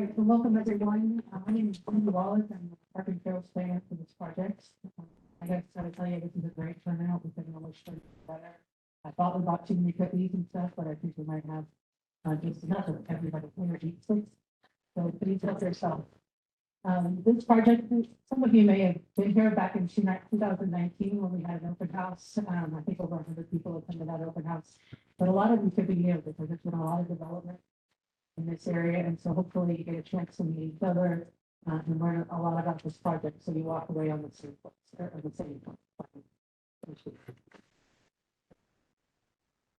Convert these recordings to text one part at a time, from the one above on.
right, so welcome everyone. My name is Linda Wallace. I'm the park and trails planner for this project. I guess I would tell you this is a great turnout. We've been really sure better. I thought we bought too many cookies and stuff, but I think we might have just enough of everybody here eat six. So please help yourself. This project, some of you may have been here back in 2019 when we had an open house. I think over 100 people attended that open house, but a lot of you could be new because there's been a lot of development in this area, and so hopefully you get a chance to meet each other and learn a lot about this project, so you walk away on the same place or the same point.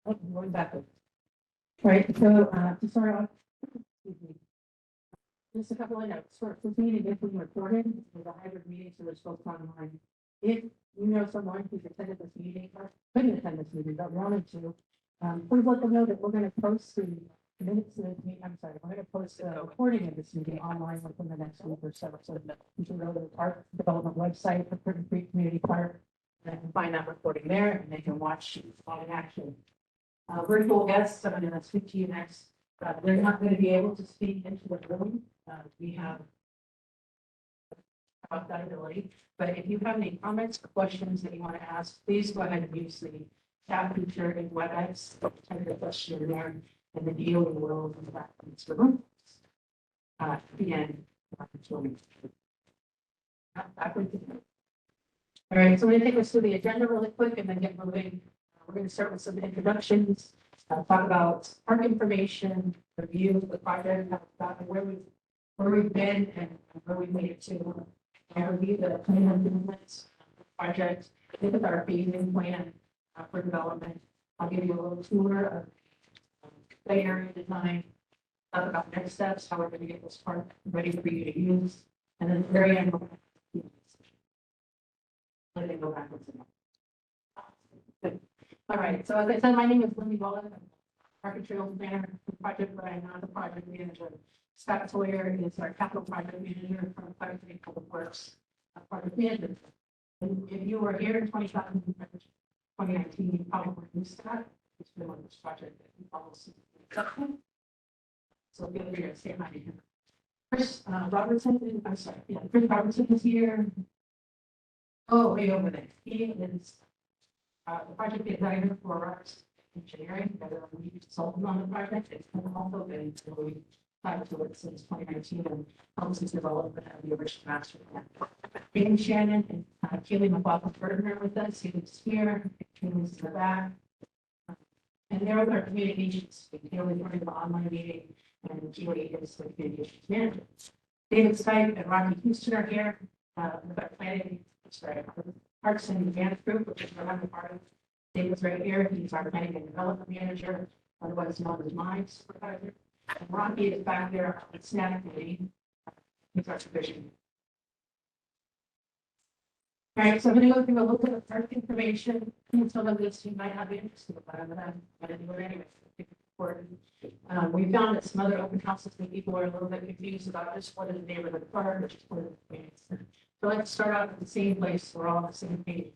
Oh, going backwards. Right, so to start off, excuse me, just a couple of notes. For this meeting is being recorded. It's a hybrid meeting, so it's both online. If you know someone who's attended this meeting or couldn't attend this meeting but wanted to, please let them know that we're going to post the minutes of the meeting. I'm sorry, we're going to post a recording of this meeting online within the next week or so. So you can go to the park development website for Curtin Creek Community Park and find that recording there, and they can watch all in action. Virtual guests, I'm going to speak to you next. They're not going to be able to speak into the room. We have about that ability, but if you have any comments or questions that you want to ask, please go ahead and use the chat feature in WebEx. Type your question in there, and then you will come back into the room. Again, all right, so we're going to take us through the agenda really quick and then get moving. We're going to start with some introductions, talk about park information, review of the project, about where we've been and where we made it to. And review the plan improvements project, look at our phasing plan for development. I'll give you a little tour of play area design, talk about next steps, how we're going to get this park ready for you to use, and then very end. Let me go backwards. All right, so as I said, my name is Lindy Wallace. I'm park and trails planner for the project, but I'm not the project manager. Scott Sawyer is our capital project manager from Clark County Public Works project management. And if you were here in 2019, you probably would use Scott. It's been on this project that you follow. So feel free to say hi to him. Chris Robertson, I'm sorry, yeah, Chris Robertson is here. Oh, way over there. He is the project designer for Rocks Engineering, the lead consultant on the project. It's also been really tied to it since 2019 and helps us develop the original master plan. Amy Shannon and Keely McLaughlin are with us. Keely's here, Keely's in the back. And they're with our communications. Keely running the online meeting, and Keely is the communications manager. David Stipe and Rocky Houston are here with our planning, Parks and Advanced Group, which is what I'm a part of. David's right here. He's our planning and development manager, otherwise known as my supervisor. And Rocky is back there on the SNAP committee. He's our division. All right, so I'm going to go through a little bit of park information. Some of this you might not be interested in, but I'm going to do it anyway. We found that some other open houses and people are a little bit confused about just what is a neighborhood park, which is what is the community center. So let's start out at the same place. We're all on the same page.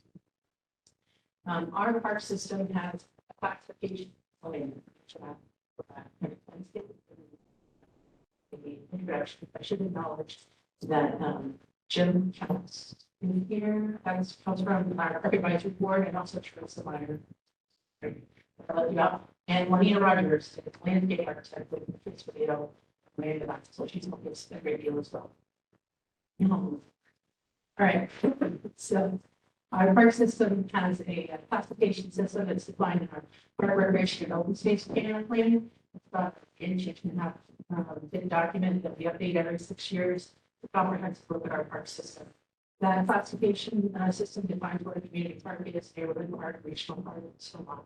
Our park system has a classification plan. Introduction. I should acknowledge that Jim counts in here. That comes from our park advisory board and also Teresa Meyer. And Juanita Rogers, landscape architect with the Fitz Video land design. So she's helped us a great deal as well. All right, so our park system has a classification system that's defined in our park recreation and open space plan. It's about an inch and a half big document that we update every 6 years. The comprehensive look at our park system. That classification system defines what a community park is, neighborhood park, regional park, and so on.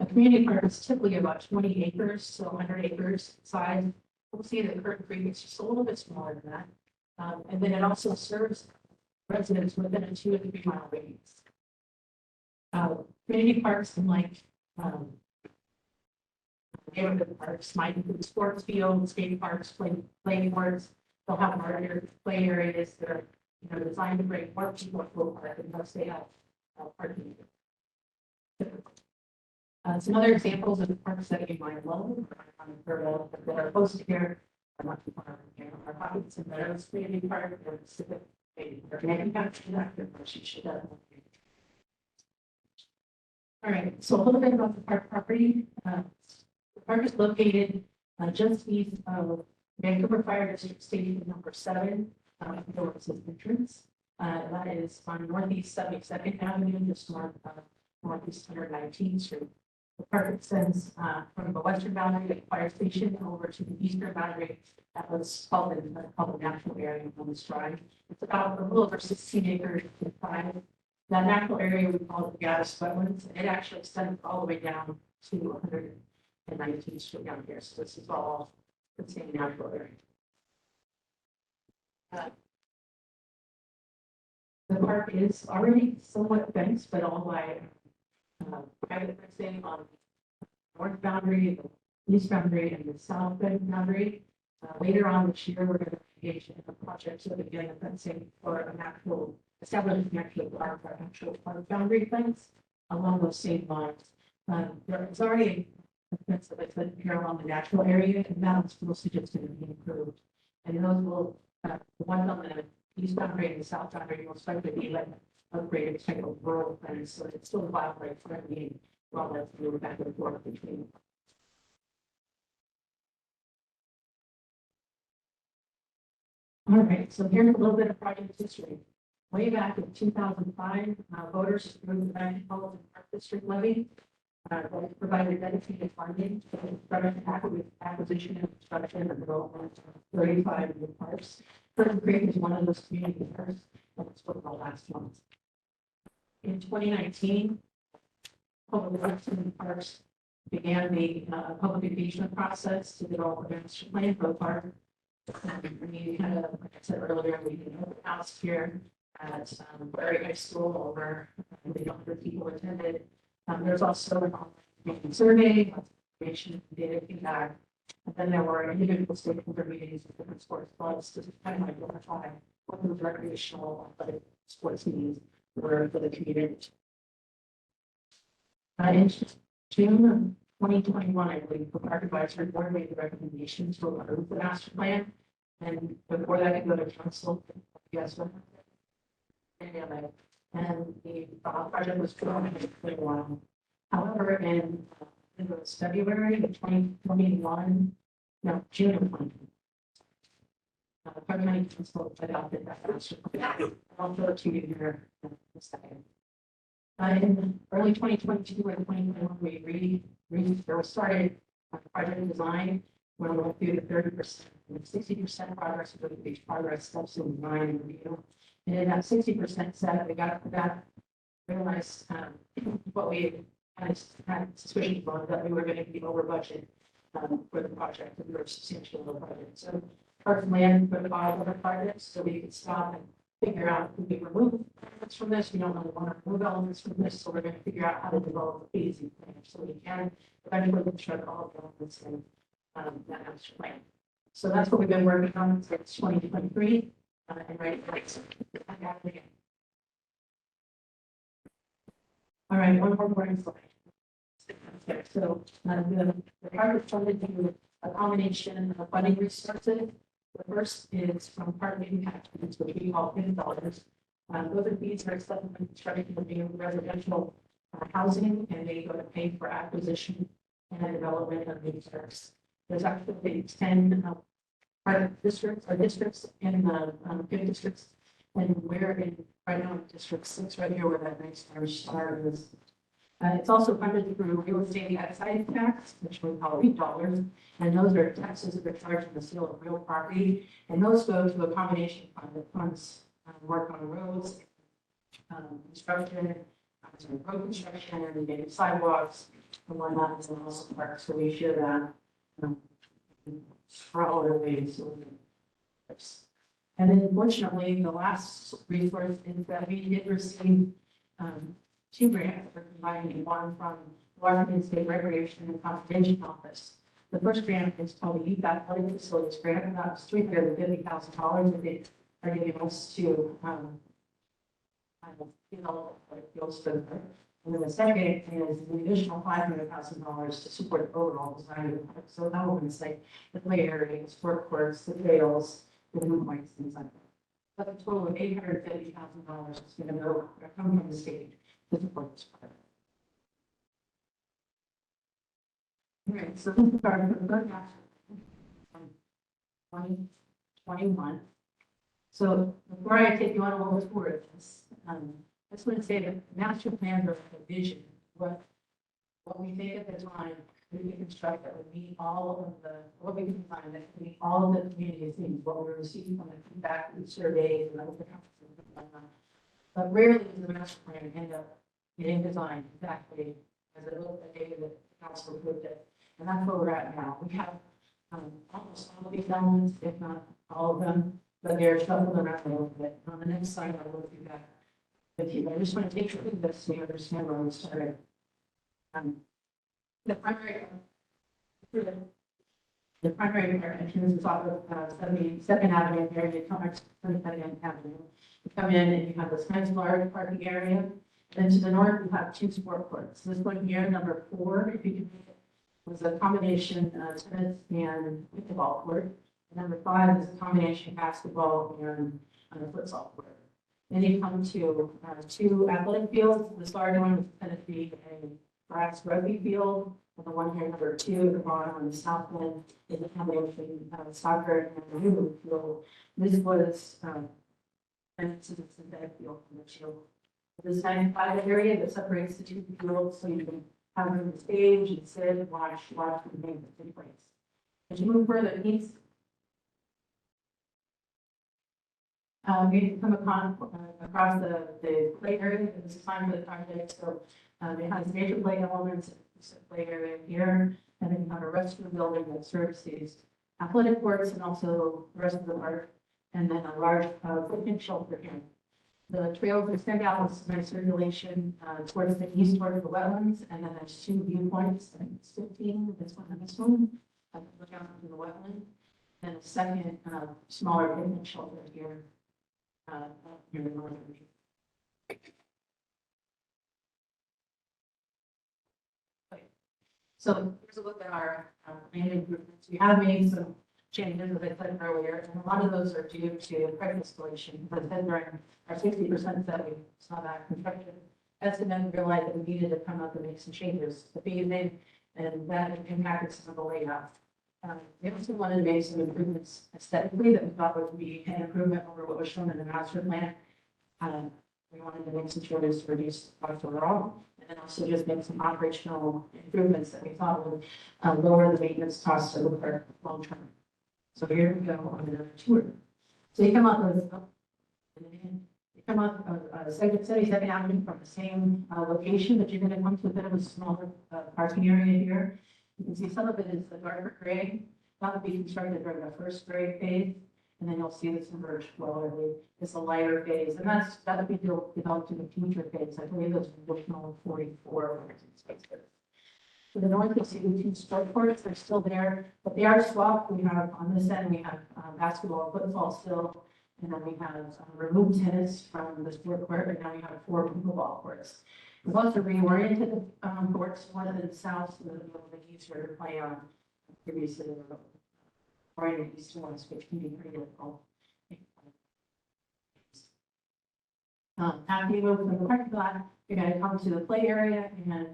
A community park is typically about 20 acres, so 100 acres size. We'll see that Curtin Creek is just a little bit smaller than that. And then it also serves residents within a 2 to 3 mile radius. Community parks and like neighborhood parks might include sports fields, skate parks, playing parks. They'll have larger play areas that are designed to bring more people to a park unless they have parking. Some other examples of the parks that you might love that are close to here Not too far, our pockets and meadows, maybe part of the civic, maybe, or maybe not, she should have. All right, so a little bit about the park property. The park is located just east of Vancouver Fire District Station number 7, towards its entrance. That is on Northeast 72nd Avenue, just north of Northeast 119th Street. The park extends from the western boundary of the fire station over to the eastern boundary that was called the natural area on this drawing. It's about a little over 16 acres in size. That natural area we call it the Gaddis wetlands. It actually extends all the way down to 119th Street down here. So this is all the same natural area. The park is already somewhat fenced, but all by private fencing on the north boundary, the east boundary, and the south boundary. Later on this year, we're going to engage in a project to begin the fencing for an actual establishing actual park boundary fence along those same lines. There is already a fence that I said here along the natural area, and that one's mostly just going to be improved. And those will, the ones on the east boundary and the south boundary will likely be like upgraded type of rural fence, so it's still wildlife friendly while that's moving back and forth between. All right, so here's a little bit of project history. Way back in 2005, voters approved the Metropolitan Park District levy. That provided dedicated funding for the acquisition and construction and development of 35 new parks. Curtin Creek is one of those community parks. That's what the last month. In 2019, Public Works and Parks began the public engagement process to develop a master plan for the park. We had, like I said earlier, we had an open house here at Prairie High School. Over 100 people attended. There's also an online survey, information, data feedback, and then there were individual stakeholder meetings with different sports clubs to kind of identify what those recreational athletic sports needs were for the community. In June of 2021, I believe, the Park Advisory Board made the recommendations to approve the master plan, and before that could go to council, yes, and the project was put on in 2021. However, in it was February of 2021, no, June of 2020. The Park County Council adopted that master plan. I'll show it to you here in a second. In early 2022 and 2021, we started project design. When we went through the 30% and 60% progress of the progress steps in design and review. And in that 60% set, we got that, realized what we had suspicions about, that we were going to be over budget for the project, and we were substantially over budget. So Park Land put a file over projects so we could stop and figure out if we remove elements from this. We don't really want to remove elements from this, so we're going to figure out how to develop a phasing plan so we can eventually construct all of the elements in that master plan. So that's what we've been working on since 2023. And right, all right, one more boring slide. Okay, so the park is funded through a combination of funding resources. The first is from park impact fees, which we call $50. Those are fees that are accepted when constructing new residential housing, and they go to pay for acquisition and development of new parks. There's actually 10 private districts or districts in the good districts, and we're in right now in District 6 right here where that nice large star is. It's also funded through real estate excise tax, which we call $8, and those are taxes that are charged on the sale of real property, and those go to a combination fund that funds work on roads, construction, road construction, and maybe sidewalks and whatnot, and also parks. So we share that for all the ways. And then unfortunately, the last resource is that we did receive 2 grants for combining, one from Washington State Recreation and Conservation Office. The first grant is called the Youth Athletic Facilities Grant, and that was $350,000 that they are giving us to develop fields for And then the second is an additional $500,000 to support the overall design of the park. So that will say the play areas, sport courts, the trails, the movements, things like that. But a total of $850,000 is going to go come from the state to support this project. All right, so this is our good match 2021. So before I take you on a little tour of this, I just want to say that master plans are a vision. What we think at the time, we can construct that would meet all of the, what we can design that would meet all of the community things, what we're receiving from the feedback, the surveys, and other conferences and whatnot. But rarely does the master plan end up getting designed exactly as it looked the day that the council approved it. And that's where we're at now. We have almost all of these elements, if not all of them, but they're shuffled around a little bit. On the next slide, I'll go through that with you. But I just want to take you through this so you understand where we started. The primary entrance is off of 72nd Avenue here. You come up to 72nd Avenue. You come in and you have this nice large parking area. And to the north, you have two sport courts. This one here, number 4, if you can see it, was a combination tennis and pickleball court. And number 5 is a combination basketball and futsal court. Then you come to 2 athletic fields. The large one is going to be a grass rugby field. And the one here, number 2, at the bottom on the south end, is a combination of soccer and a rugby field. This was and it's a synthetic field from the field. This 95 area that separates the 2 fields, so you can have room to stage and sit, watch the game that takes place. As you move further east, you come across the play area that is assigned for the project. So it has major play elements, play area here, and then you have a restroom building that serves these athletic courts and also the rest of the park, and then a large picnic shelter here. The trails extend out with nice circulation towards the east, towards the wetlands, and then there's 2 viewpoints. I think it's 15, this one and this one. Look out into the wetland, and a second smaller picnic shelter here. Here in the northern region. Okay. So here's a look at our land improvements. We have made some changes, as I said earlier, and a lot of those are due to pipe installation. But then during our 60% that we saw that construction estimate, we realized that we needed to come up and make some changes to phasing, and that impacted some of the layout. We also wanted to make some improvements aesthetically that we thought would be an improvement over what was shown in the master plan. We wanted to make some changes to reduce cost overall, and then also just make some operational improvements that we thought would lower the maintenance costs of the park long term. So here we go on another tour. So you come up with, you come up 72nd Avenue from the same location, but you're going to come to a bit of a smaller parking area here. You can see some of it is the darker gray. That would be constructed during the first gray phase, and then you'll see this emerge slowly. It's a lighter phase, and that would be developed in the future phase. I believe it's an additional 44 spaces. To the north, you'll see the 2 sport courts. They're still there, but they are swapped. We have on this end, we have basketball, football still, and then we have removed tennis from the sport court, and now we have 4 pickleball courts. We've also reoriented the courts, one to the south, so that it'll be easier to play on. Previously, oriented east to west, which can be pretty difficult. After you move from the parking lot, you're going to come to the play area and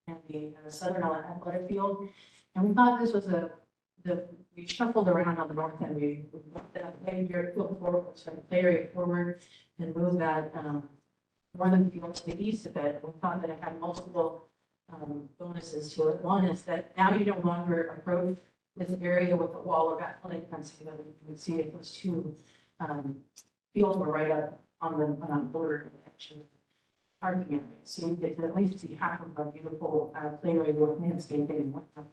the southern athletic field. And we thought this was we shuffled around on the north end. We moved that play area field forward, so the play area forward, and moved that northern field to the east of it. We thought that it had multiple bonuses to it. One is that now you no longer approach this area with a wall of athletic fencing. That you can see it, those 2 fields were right up on the border connection parking area. So you get to at least see half of a beautiful play area with landscaping and whatnot.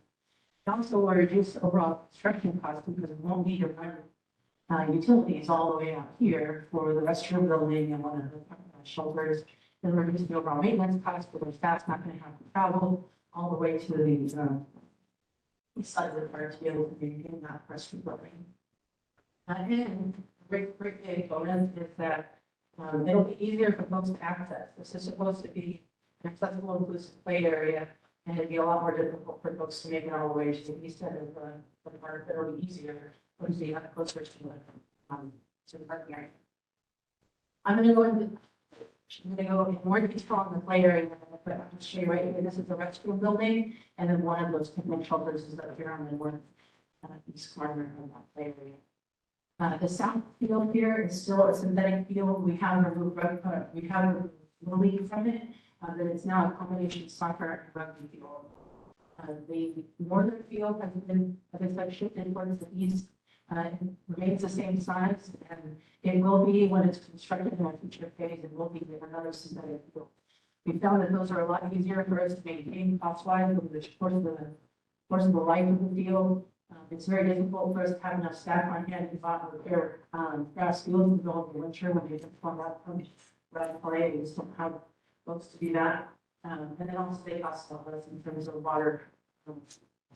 It also will reduce overall construction costs because we won't need to run utilities all the way out here for the restroom building and one of the shelters. And reduce the overall maintenance costs because staff's not going to have to travel all the way to the east side of the park to be able to maintain that restroom building. And great big bonus is that it'll be easier for folks to access. This is supposed to be an accessible inclusive play area, and it'd be a lot more difficult for folks to make it all the way to the east end of the park. It'll be easier, because you have closer to the parking area. I'm gonna go into, I'm gonna go in more detail on the play area, but I'll just show you right here, this is the restroom building, and then one of those picnic shelters is up here on the north east corner of that play area. The south field here is still a synthetic field. We have removed, we have removed from it, but it's now a combination soccer and rugby field. The northern field has been, as I said, shifted towards the east. It remains the same size, and it will be, when it's constructed in a future phase, it will be another synthetic field. We found that those are a lot easier for us to maintain cost-wise over the course of the life of the field. It's very difficult for us to have enough staff on hand to go out and repair grass fields in the middle of the winter when they just come up from play. We just don't have folks to do that. And then also they cost a lot less in terms of water,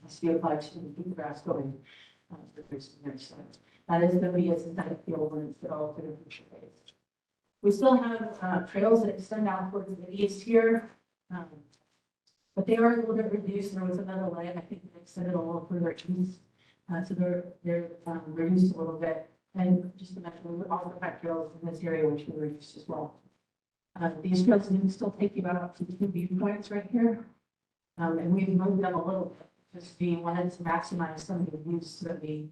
steel pipes to keep the grass going. So that is going to be a synthetic field when it's developed in a future phase. We still have trails that extend out towards the east here. But they are a little bit reduced. There was another leg, I think, that extended a little further east. So they're reduced a little bit. And just to mention, we also have trails in this area, which were reduced as well. These trails can still take you about to 2 viewpoints right here. And we've moved them a little bit because we wanted to maximize some of the views that we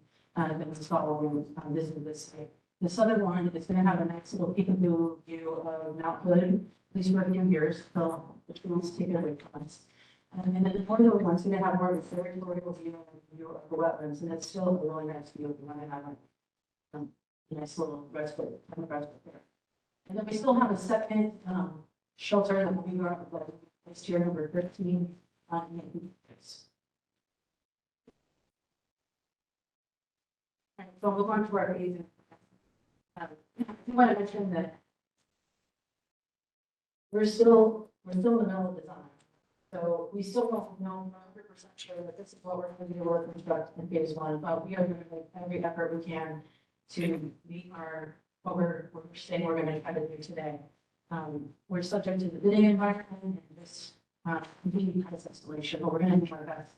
saw when we visited this site. The southern one is going to have a nice little peekaboo view of Mount Hood, at least for a few years, so the trees take it away from us. And then the northern one's going to have more of a territorial view of the wetlands, and it's still a really nice view if you want to have a nice little respite there. And then we still have a second shelter that will be going up next year, number 13. So we'll go on to our phase. I want to mention that we're still in the middle of design. So we still don't know 100% sure that this is what we're going to be able to construct in phase 1, but we are going to make every effort we can to meet what we're saying we're going to try to do today. We're subject to the bidding environment and this competing price escalation, but we're going to do our best.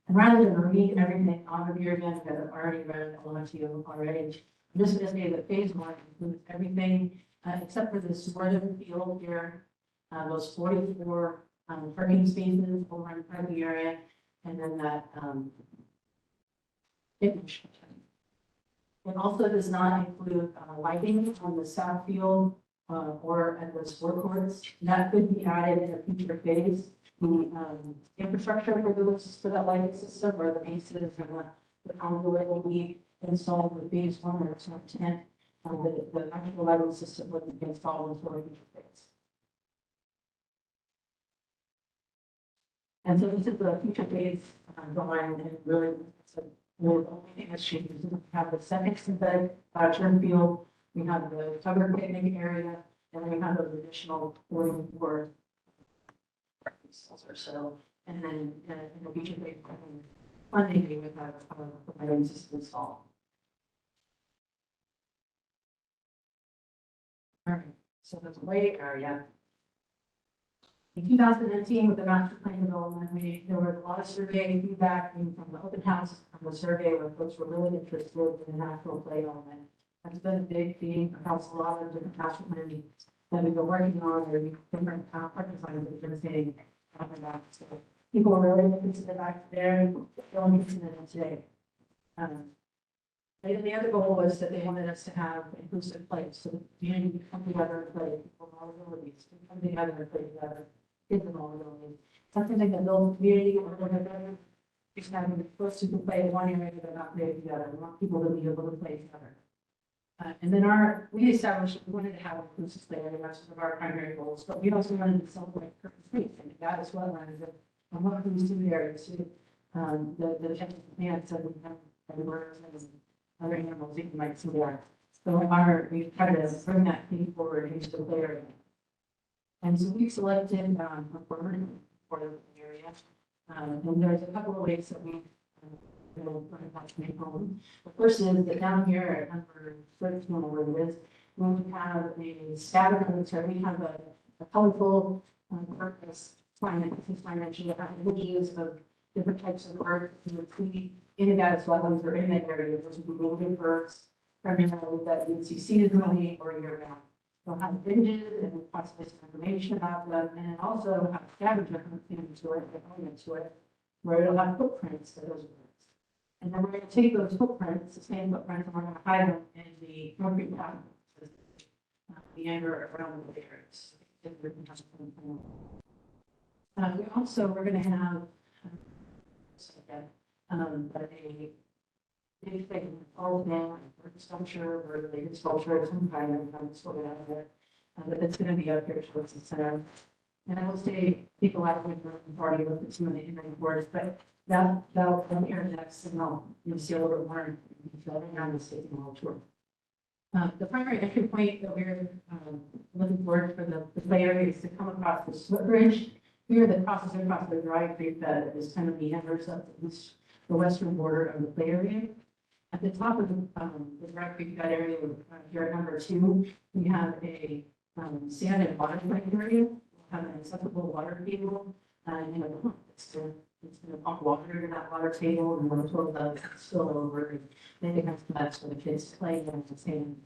And rather than read everything on the beer again, that I've already read a lot to you already, I'm just going to say that phase 1 includes everything except for this northern field here, those 44 parking spaces over in front of the area, and then that finish. It also does not include lighting on the south field or at the sport courts. That could be added in a future phase. The infrastructure for that lighting system or the bases and the conduit will be installed with phase 1 or some intent. The actual lighting system would be installed until a future phase. And so this is the future phase drawing, and really, the only thing that's changed is we have the second synthetic turn field, we have the covered picnic area, and we have those additional 44 or so. And then in the future phase funding, we would have the lighting system installed. All right, so the play area. In 2019, with the master plan development, there was a lot of survey feedback from the open house from the survey where folks were really interested in the natural play element. That's been a big theme across a lot of different master plans that we've been working on, or different park designs that we've been saying after that. So people are really interested back there, still interested in it today. And the other goal was that they wanted us to have inclusive play, so the community would come together and play, people with all abilities, to come together and play together. Kids and all abilities. Something like that build community or whatever. Just having the folks who can play in one area but not play together. We want people to be able to play together. And then we established we wanted to have inclusive play area as one of our primary goals, but we also wanted to celebrate Curtin Creek, and that is wetlands and what these two areas too. The plants and birds and other animals you might see there. So we try to bring that theme forward into the play area. And so we selected a permanent for the area. And there's a couple of ways that we will make home. The first is that down here at number 13, where it is, we have a scatter, so we have a colorful purpose, climate, since I mentioned about images of different types of birds, in and out of wetlands or in that area, those would be moving birds, primarily that you would see seasonally or year round. They'll have images and possibly some information about them, and also have scavenger into it, component to it, where it'll have footprints of those birds. And then we're going to take those footprints, the same footprints, and we're going to hide them in the concrete pattern. The anger around the layers. We also, we're going to have a big thing, all now, sculpture, or related sculpture, some kind of sort of out of it. But it's going to be up here towards the center. And I will say, people out with the party look at some of the inland boards, but that'll come here next, and you'll see a little bit more around the state and tour. The primary entry point that we're looking for the play area is to come across this footbridge here that crosses across the dry creek that is kind of meanders up the western border of the play area. At the top of the dry creek bed area, here at number 2, we have a sand and water play area. We have an acceptable water table, and it's going to pump water in that water table, and we're told that it's still over. And then it comes back for the kids to play and to sand.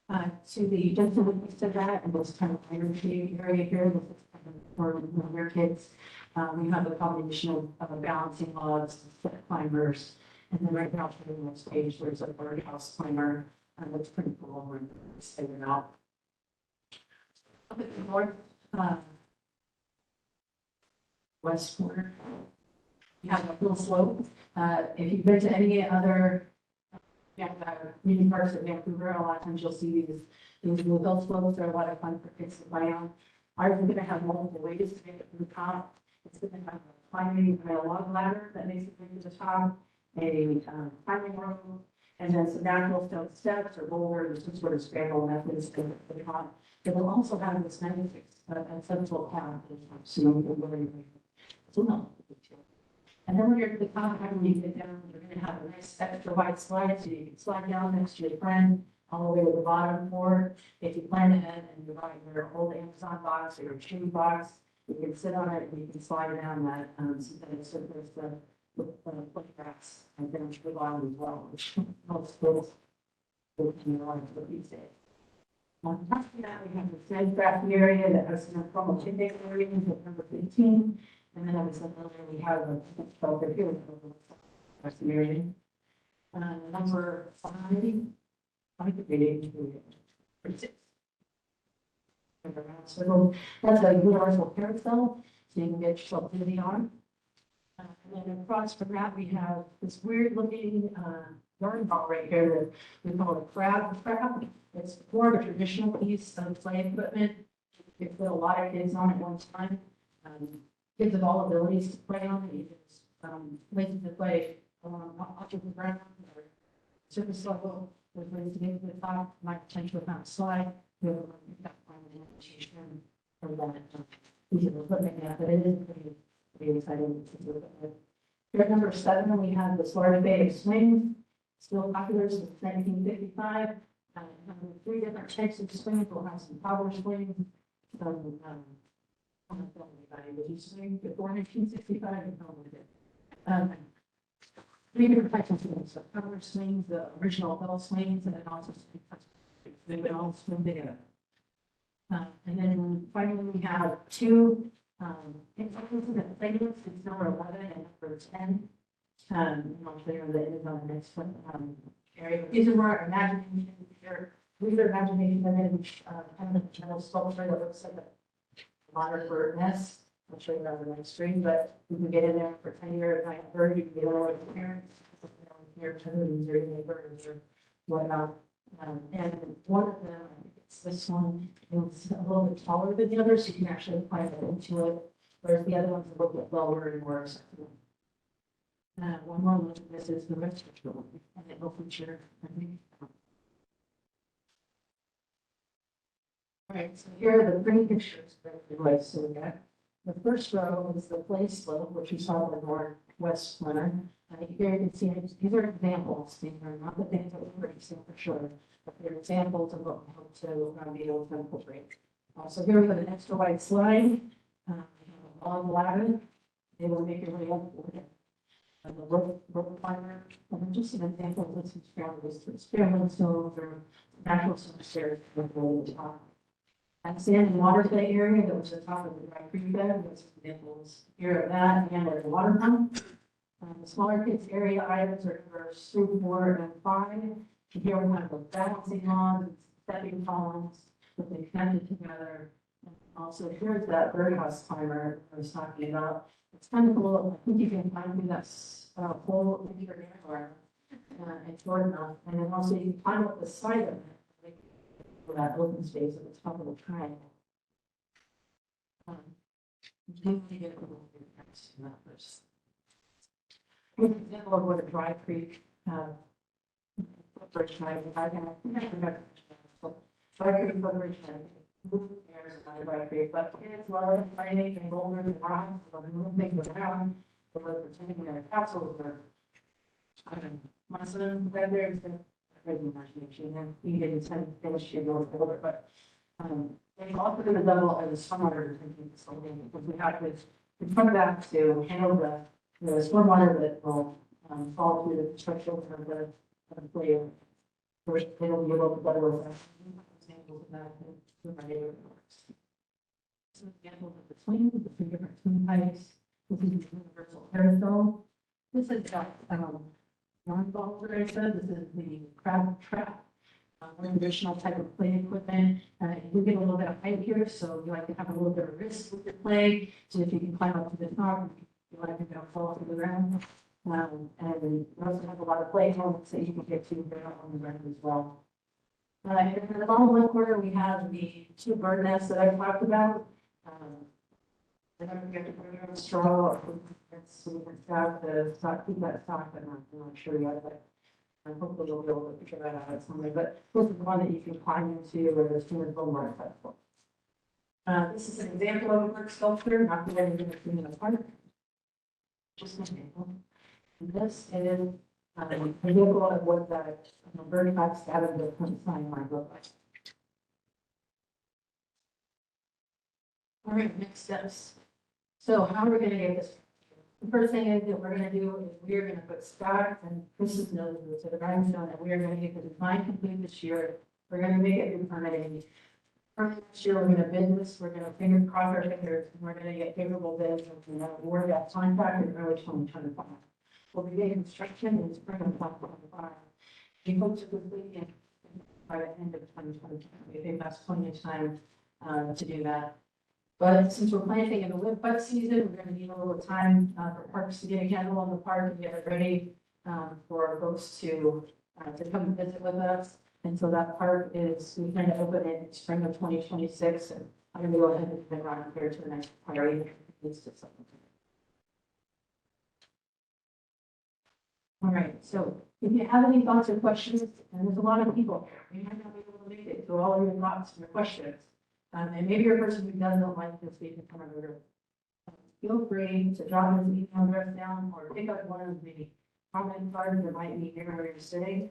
To the gentleman next to that, and this kind of energy area here, this is kind of for your kids. We have a combination of balancing logs, step climbers, and then right now on the stage, there's a birdhouse climber, and that's pretty cool. We're staying out. Up at the north, west corner, you have a little slope. If you've been to any other community parks at Vancouver, a lot of times you'll see these little hill slopes. They're a lot of fun for kids to play on. Ours is going to have multiple ways to get to the top. It's going to have a climbing a log ladder that makes it to the top, a climbing rope, and then some natural stone steps or boulders, some sort of scramble methods to the top. It will also have this magnetic central path, so you'll really and then when you're at the top, when you get down, you're going to have a nice extra wide slide, so you can slide down next to your friend all the way to the bottom. Or if you plan ahead and you're buying your old Amazon box or your chewy box, you can sit on it and you can slide down that synthetic surface with footgrass and then to the bottom as well, which helps those in your life these days. On top of that, we have the sandcrafting area that has some formal picnic area until number 15. And then I was we have a shelter here. That's the area. Number 5, I think we need to 6. So that's a universal carousel, so you can get yourself to the arm. And then across from that, we have this weird looking garden ball right here that we call a crab trap. It's more of a traditional piece of play equipment. You can put a lot of kids on at one time. Kids of all abilities to play on it, either places to play off of the ground or surface level, with ways to get to the top, might potentially have a slide. We have that kind of invitation for that piece of equipment now, but it is pretty exciting to do it. Here at number 7, we have the Florida Bay swing, still popular since 1955. 3 different types of swings. We'll have some power swings, some would you swing before 1965 and how with it? 3 different types of swings. So power swings, the original bell swings, and then also they would all swim together. And then finally we have 2 that playlists. It's number 11 and number 10. I'll show you that is on the next one. Area. These are more imagination. These are imagination image, kind of a general sculpture that looks like a modern bird nest. I'll show you on the next screen, but you can get in there for 10 years. I have bird, you can get over with your parents, your toads or your neighbors or whatnot. And one of them, I think it's this one, is a little bit taller than the other, so you can actually climb into it, whereas the other one's a little bit lower and more accessible. One more look at this is the rest of the one, and it will feature, I think. All right, so here are the 3 pictures that we like. So we got the first row is the play slope, which you saw in the northwest corner. Here you can see these are examples. These are not the things that we're seen for sure, but they're examples of what we hope to be able to incorporate. So here we have an extra wide slide, a long ladder. They will make your way up the rope climber. And then just an example of this experiment stones or natural stone stairs with the top. And sand and water play area that was the top of the dry creek bed, was examples here of that, and there's a water pump. The smaller kids area items are numbers 3, 4, and 5. And here we have the balancing rods and stepping columns that they connected together. And also, here's that birdhouse climber I was talking about. It's kind of cool. I think you can climb through that hole in your air and short enough. And then also you can climb up the side of it for that open space at the top of the triangle. Do you get a little bit next to that first? Here's an example of what a dry creek footbridge might be. I can dry creek footbridge there's another dry creek, but it's large, tiny, and boulders and rocks, so they move things around, so they're pretending they're castles or my son right there is a great imagination, and he didn't send finish your boulder, but they've also been a double as a stormwater retention facility, because we have to confront that to handle the stormwater that will fall through the construction of the play. First, they will be able to better with that. Examples of that in my neighborhood. Some examples of the twin, the 3 different twin types. This is the universal carousel. This is non-ball, what I said. This is the crab trap. More traditional type of play equipment. You get a little bit of height here, so you like to have a little bit of risk with your play. So if you can climb up to the top, you like to go fall to the ground. And we also have a lot of play homes that you can get to here on the ground as well. And in the bottom left corner, we have the 2 bird nests that I talked about. I don't forget to put it on straw or keep that stock, but I'm not sure yet, but hopefully you'll be able to figure that out somewhere. But this is one that you can climb into where there's too much more accessible. This is an example of a brick sculpture, not the way you're going to see in the park. Just an example. And this is an example of what that bird trap scattered the front sign might look like. All right, next steps. So how are we going to get this? The first thing is that we're going to do is we're going to put Scott and Chris's noses to the grindstone, and we are going to get the design complete this year. We're going to make it through permitting. Next year, we're going to bid this. We're going to cross our fingers, and we're going to get favorable bids, and we're going to award that contract in early 2025. We'll begin construction in spring of 2025. We hope to complete it by the end of 2025. We think that's plenty of time to do that. But since we're planting in the wet season, we're going to need a little time for parks to get a handle on the park and get it ready for folks to come visit with us. And so that park is, we plan to open it in spring of 2026. And I'm going to go ahead and move around here to the next priority. All right, so if you have any thoughts or questions, and there's a lot of people here, you might not be able to make it to all of your thoughts and your questions. And maybe you're a person who doesn't like this, we can come over. Feel free to drop his email address down or pick up one of the comment cards that might be here where you're sitting.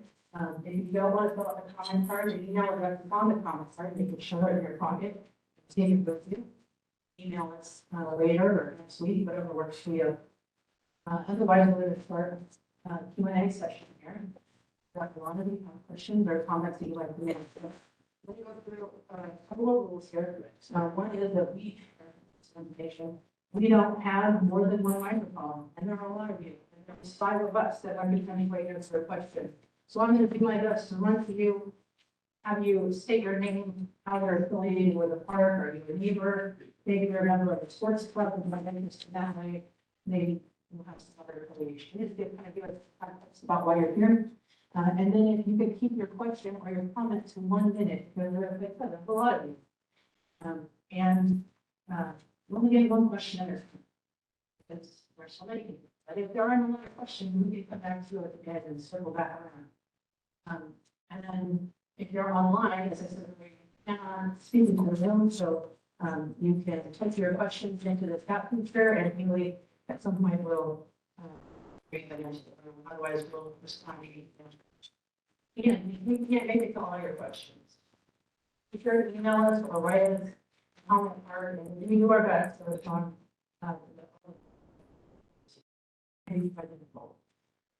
If you don't want to fill out the comment card, the email address is on the comment card, you can show it in your pocket. Take it with you. Email us later or next week, whatever works for you. Otherwise, we're going to start Q&A session here. Dr. Lonnie, do you have questions or comments that you'd like to make? Let me go through a couple of rules here. One is that we don't have more than one microphone, and there are a lot of you. And there's 5 of us that are becoming right answer a question. So I'm going to do my best to run for you, have you state your name, how you're affiliated with a park, are you a neighbor, maybe you're a member of a sports club, and my interest in that way, maybe you'll have some other affiliation. Just give kind of give us context about why you're here. And then if you could keep your question or your comment to 1 minute, because there's a lot of you. We're only getting 1 question at a time. Because there's so many people. But if there aren't a lot of questions, we can come back to it again and circle back around. And then if you're online, as I said, we cannot speak into the Zoom, so you can type your questions into the chat feature, and Haley at some point will read them. Otherwise, we'll respond to you. Again, you can't make it to all your questions. Be sure to email us or write us comment hard and we do our best to respond. Maybe by the default.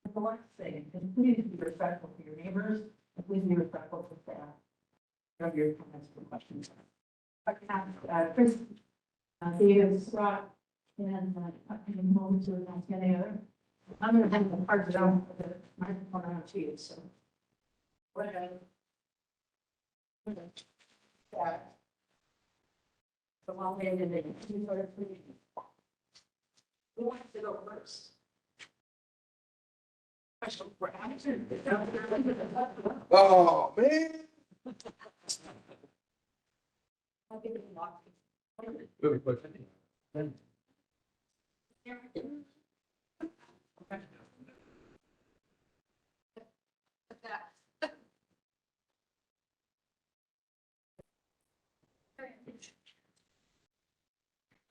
But the last thing, is please be respectful to your neighbors, and please be respectful to staff. Of your comments and questions. I can ask, Chris, David, Scott, and, move to any other. I'm gonna have the part down for the microphone out to you, so. What yeah. The long way to do. Who wants to go first? Special grant. Oh, man. I'll give it a lock. Really quick. I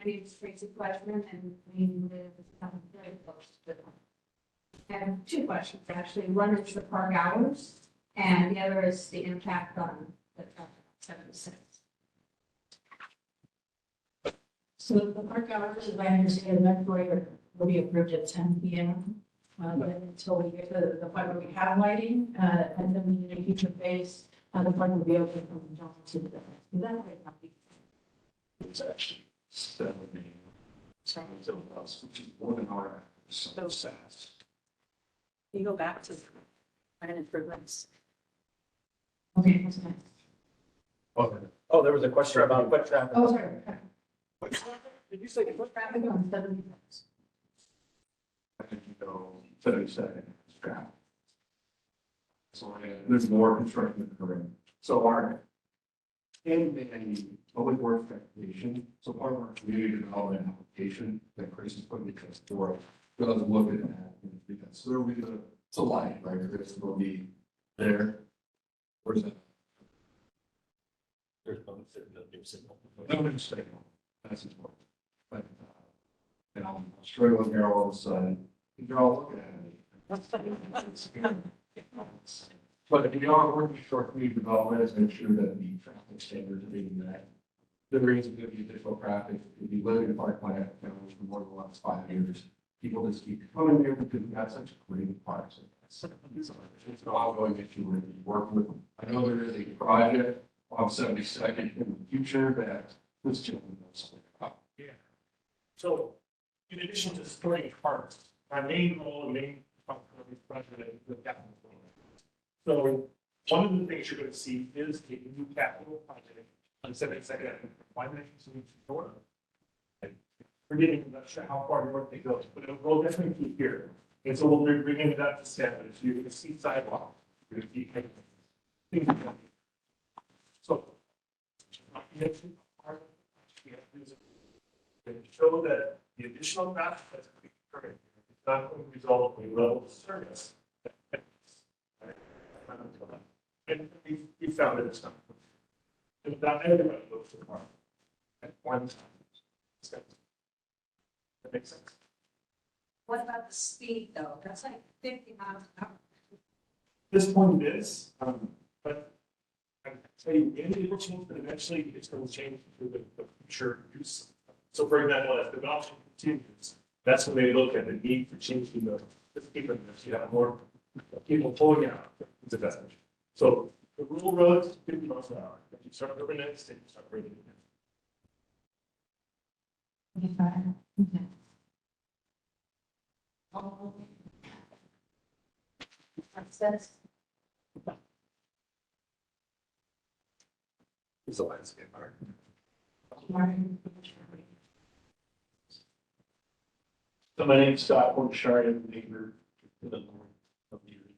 mean, it's Tracy question and we live very close to them. I have two questions, actually. One is the park hours and the other is the impact on the traffic, 76. So the park hours, as I understand, eventually will be approved at 10 p.m. Then until we get to the point where we have lighting, and then in a future phase, the park will be open from dawn to the. Is that right? It's actually 7 a.m. Sounds so close, which is more than our, so fast. You go back to plan improvements. Okay, what's next? Oh, there was a question about foot traffic. Oh, sorry. Did you say Foot traffic on 70. I think you go 72nd traffic. So there's more construction occurring. So our in the public works application, so part of our community development application that Chris is putting together for, does look at that. Because there will be the light, right? Chris will be there. Where's that? there's no signal? No, it's signal. That's important. But, and I'm struggling here all of a sudden. You're all looking at me. But if you are working short community development, is make sure that the traffic standards are being met. There is going to be additional traffic. If you live in a park plant, for more than the last 5 years, people just keep coming here because we've got such great parks. It's an ongoing issue we're working with. I know there is a project on 72nd in the future that this gentleman knows something about. Yeah. So in addition to supporting parks, my main role, main president is the capital program. So one of the things you're going to see is a new capital project on 72nd. Why did I use Florida? Forgetting, I'm not sure how far north it goes, but it will definitely keep here. And so we'll be bringing it up to standard. So you're going to see sidewalk. You're going to see things like that. So to show that the additional traffic that's occurring is not going to result in a level of service. And we found that it's not. And not everybody goes to the park at one time. That makes sense. What about the speed though? That's like 50 miles an hour. This point it is, but I can tell you, it will change, but eventually it's going to change for the future use. So for example, as development continues, that's when they look at the need for changing the speed. You have more people pulling out. It's a message. So the rural roads, 50 miles an hour. If you start urbanites, then you start breaking it down. Okay. Access. It's a landscape art. So my name is Scott Orchard, I'm a neighbor to the north of the area.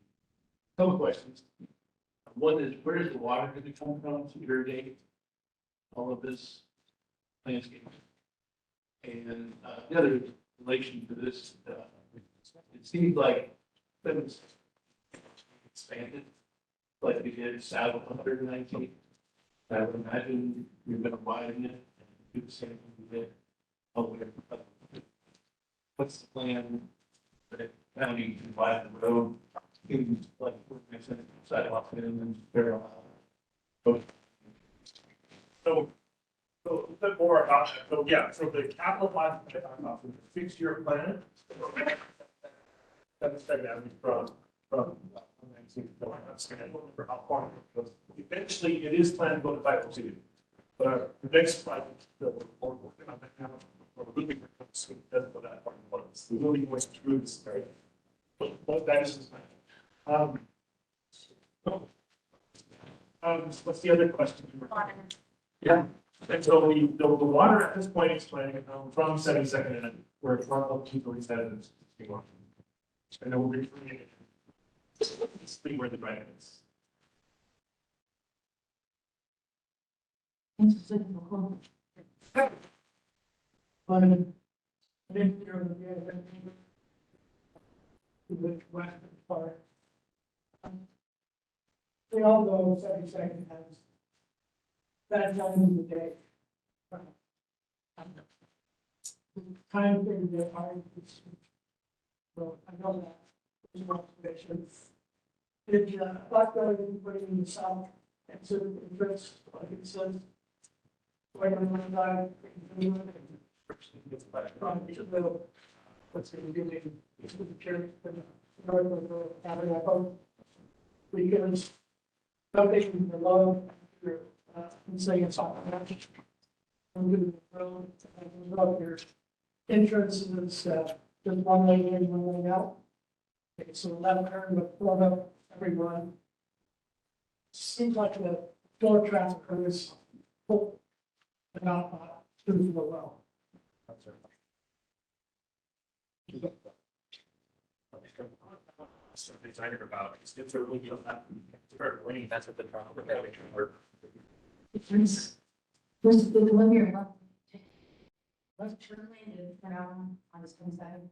Couple questions. One is, where is the water going to come from to irrigate all of this landscape? And the other relation to this, it seems like things expanded, like we did south of 119. I would imagine you're going to widen it and do the same thing we did all the way up. What's the plan that county can widen the road? Like, sidewalk in and barrel out. So So a bit more about that. So yeah, so the capital plan, that I'm about, the fixed-year plan. That's dynamic from. For how far it goes. Eventually, it is planned to go to Title II. But the next slide, we're working on that now. We're moving so it doesn't go that far. We're moving way through this, right? But that is the plan. What's the other question? Yeah. And so the water at this point is planning from 72nd and we're from 237. And then we'll be creating see where the drive is. The western part. They all go 72nd has. That time of the day. Time for the hard. So I know that. There's one observation. If black building put it in the south, and so the interest, like it says. Right on one side. What's going to be the church, north of the tabernacle. Because something below, and say it's all. Under the road, and your entrance is just one lane in, one lane out. Okay, so left turn with flood up everyone. Seems like the door traffic is full, but not through the well. So excited about it's really that's what the problem There's the linear left. Left turn lane is around on the same side.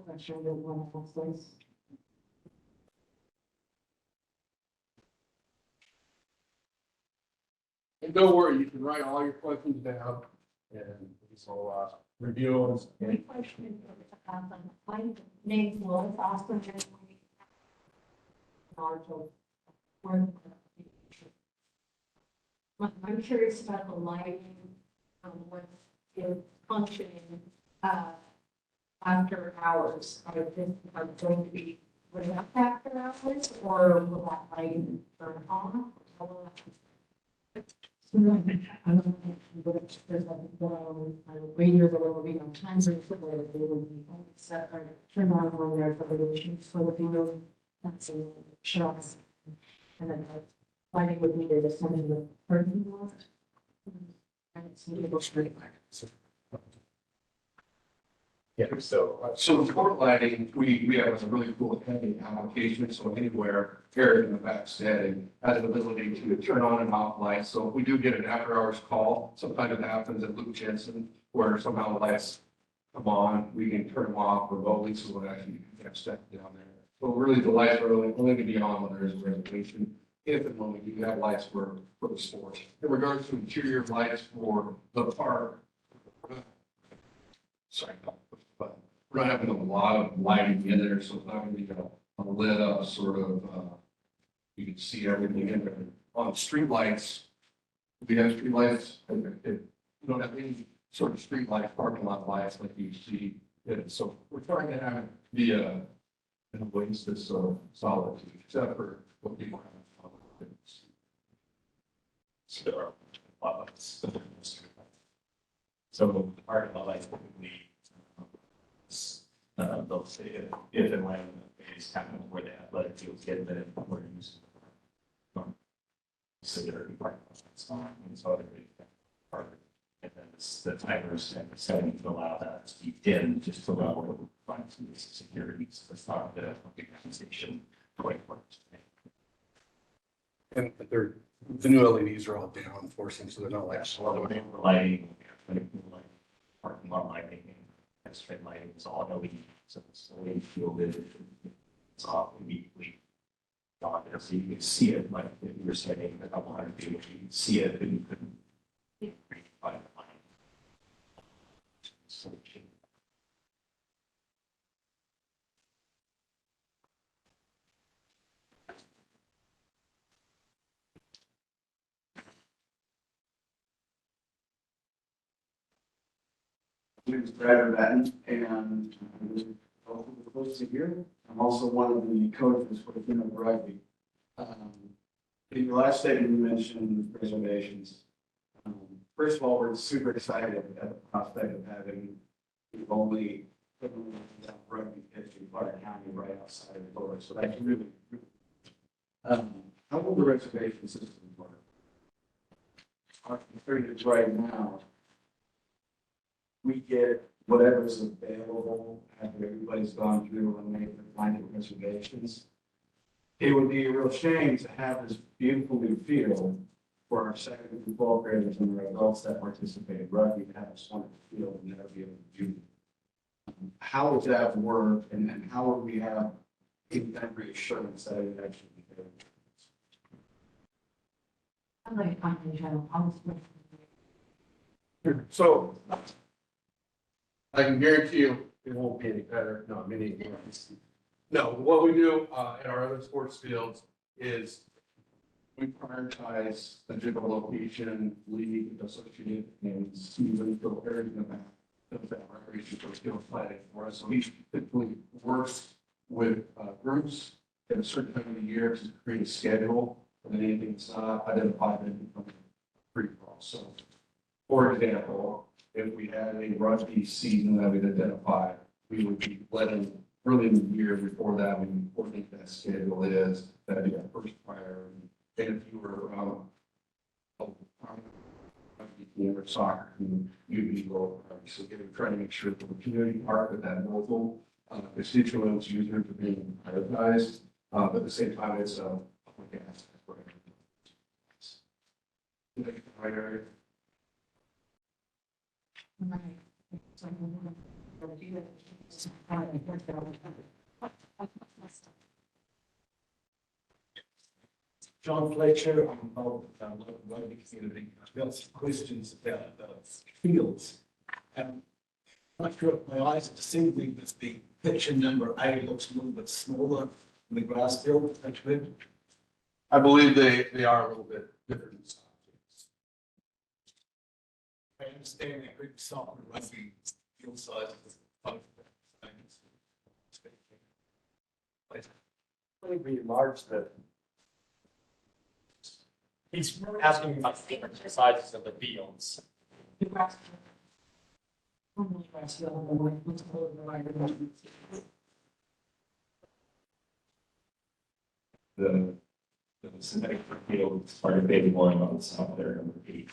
I'm sure they're wonderful place. And don't worry, you can write all your questions down and so review them. Any question? My name was Austin. I'm curious about the lighting, what is functioning, after hours. Are going to be lit up after hours, or will that lighting turn on? I don't know, but there's like radios or whatever, you know, times are they will be set or turned on there for the issues for the video. That's a shots. And then lighting would be there to send in the curtain lot. And it's a little straight back. Yeah, so So the port lighting, we have a really cool heavy application, so anywhere here in the back setting has the ability to turn on and off lights. So if we do get an after hours call, sometimes it happens at Luke Jensen, where somehow the lights come on, we can turn them off remotely, so we'll actually have set down there. So really the lights are only going to be on when there is a reservation, if and when we do have lights for the sports. In regards to interior lights for the park, sorry, but we're not having a lot of lighting in there, so it's not gonna be a lit up sort of, you can see everything in there. On street lights, we have street lights, we don't have any sort of street lights, parking lot lights like you see. So we're trying to have the, in a oasis of solitude, except for what people have. So the parking lot lights typically, they'll say if and when it's kind of where the athletic fields get the we're used. So they're parking lots on, and so everybody part of it. And then the timers and the setting to allow that to be dim, just to allow find some security, so it's not the organization going for it. And the new LEDs are all down forcing, so they're not like. That's a lot of lighting, parking lot lighting, strip lighting is all LED, so it's LED shielded. It's off immediately. On there, so you can see it, like if you were saying a couple hundred feet, you can see it, but you couldn't. Find the line. So, My name is Brad Batten, and welcome to the folks here. I'm also one of the coaches for the Kingdom Rugby. In your last statement, you mentioned reservations. First of all, we're super excited at the prospect of having the only rugby pitch in Clark County right outside of Florida. So that's really, how will the reservation system work? Our experience right now, we get whatever's available after everybody's gone through and made their final reservations. It would be a real shame to have this beautiful new field for our second and 12th graders and our adults that participate in rugby to have this wonderful field and never be able to do it. How would that work, and how would we have that reassurance that it actually be there? I'd like to find the general policy. So I can guarantee you it won't be any better. No, I mean, no, what we do at our other sports fields is we prioritize the general location, league, associated, and season filters and that recreation for field planning for us. So each typically works with groups at a certain time of the year to create a schedule, and then anything that's not identified in free for all. So, for example, if we had a rugby season that we'd identify, we would be letting early in the year before that, we coordinate that schedule is, that'd be our first priority. And if you were, or soccer, you'd be low priority. So we're trying to make sure that the community part of that local constituents, users are being prioritized, but at the same time, it's a public asset. Right. John Fletcher, I'm involved with our local rugby community. I've got some questions about the fields. Not sure if my eyes are deceiving, but the picture number 8 looks a little bit smaller than the grass field. That's good. I believe they are a little bit different in size. I understand that group soccer rugby field size is both Pretty large that. He's asking about the different sizes of the fields. The grass. Only grass field, the one that's called the right. The synthetic field is part of baby one on the top there, number 8.